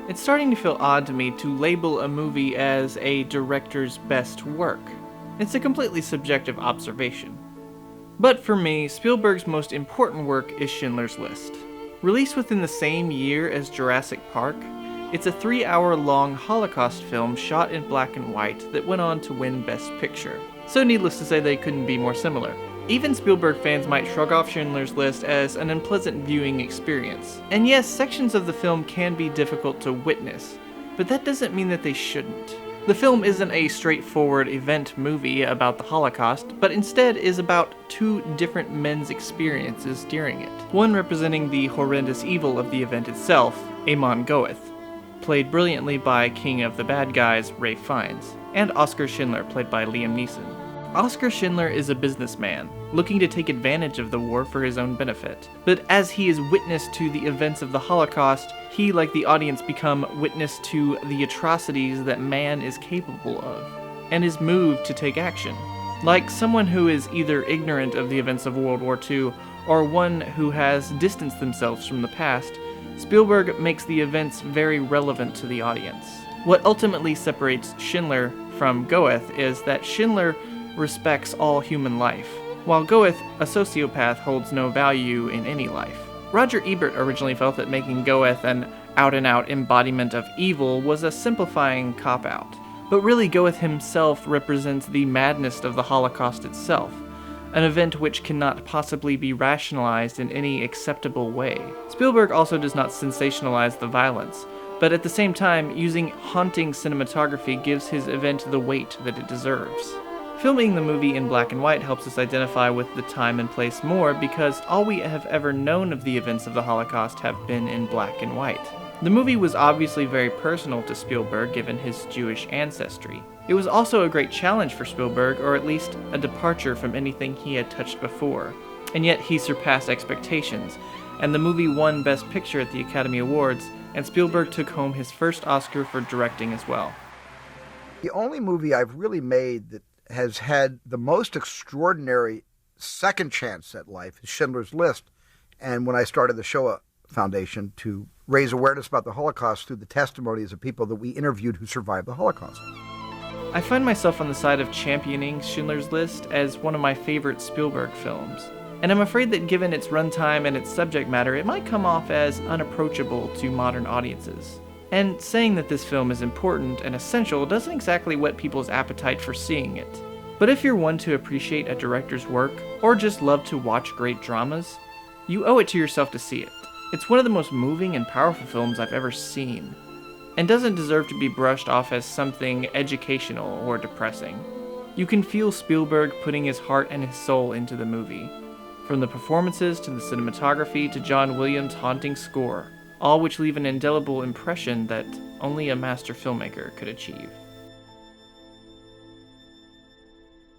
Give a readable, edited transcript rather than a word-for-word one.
It's starting to feel odd to me to label a movie as a director's best work. It's a completely subjective observation. But for me, Spielberg's most important work is Schindler's List. Released within the same year as Jurassic Park, it's a 3-hour-long Holocaust film shot in black and white that went on to win Best Picture. So needless to say, they couldn't be more similar. Even Spielberg fans might shrug off Schindler's List as an unpleasant viewing experience. And yes, sections of the film can be difficult to witness, but that doesn't mean that they shouldn't. The film isn't a straightforward event movie about the Holocaust, but instead is about two different men's experiences during it. One representing the horrendous evil of the event itself, Amon Goeth, played brilliantly by King of the Bad Guys, Ralph Fiennes, and Oskar Schindler, played by Liam Neeson. Oskar Schindler is a businessman, looking to take advantage of the war for his own benefit. But as he is witness to the events of the Holocaust, he, like the audience, become witness to the atrocities that man is capable of, and is moved to take action. Like someone who is either ignorant of the events of World War II, or one who has distanced themselves from the past, Spielberg makes the events very relevant to the audience. What ultimately separates Schindler from Goeth is that Schindler respects all human life, while Goeth, a sociopath, holds no value in any life. Roger Ebert originally felt that making Goeth an out-and-out embodiment of evil was a simplifying cop-out. But really, Goeth himself represents the madness of the Holocaust itself, an event which cannot possibly be rationalized in any acceptable way. Spielberg also does not sensationalize the violence, but at the same time, using haunting cinematography gives his event the weight that it deserves. Filming the movie in black and white helps us identify with the time and place more because all we have ever known of the events of the Holocaust have been in black and white. The movie was obviously very personal to Spielberg given his Jewish ancestry. It was also a great challenge for Spielberg, or at least a departure from anything he had touched before. And yet he surpassed expectations, and the movie won Best Picture at the Academy Awards, and Spielberg took home his first Oscar for directing as well. The only movie I've really made that has had the most extraordinary second chance at life is Schindler's List. And when I started the Shoah Foundation to raise awareness about the Holocaust through the testimonies of people that we interviewed who survived the Holocaust. I find myself on the side of championing Schindler's List as one of my favorite Spielberg films. And I'm afraid that given its runtime and its subject matter, it might come off as unapproachable to modern audiences. And saying that this film is important and essential doesn't exactly whet people's appetite for seeing it. But if you're one to appreciate a director's work, or just love to watch great dramas, you owe it to yourself to see it. It's one of the most moving and powerful films I've ever seen, and doesn't deserve to be brushed off as something educational or depressing. You can feel Spielberg putting his heart and his soul into the movie, from the performances to the cinematography to John Williams' haunting score, all which leave an indelible impression that only a master filmmaker could achieve.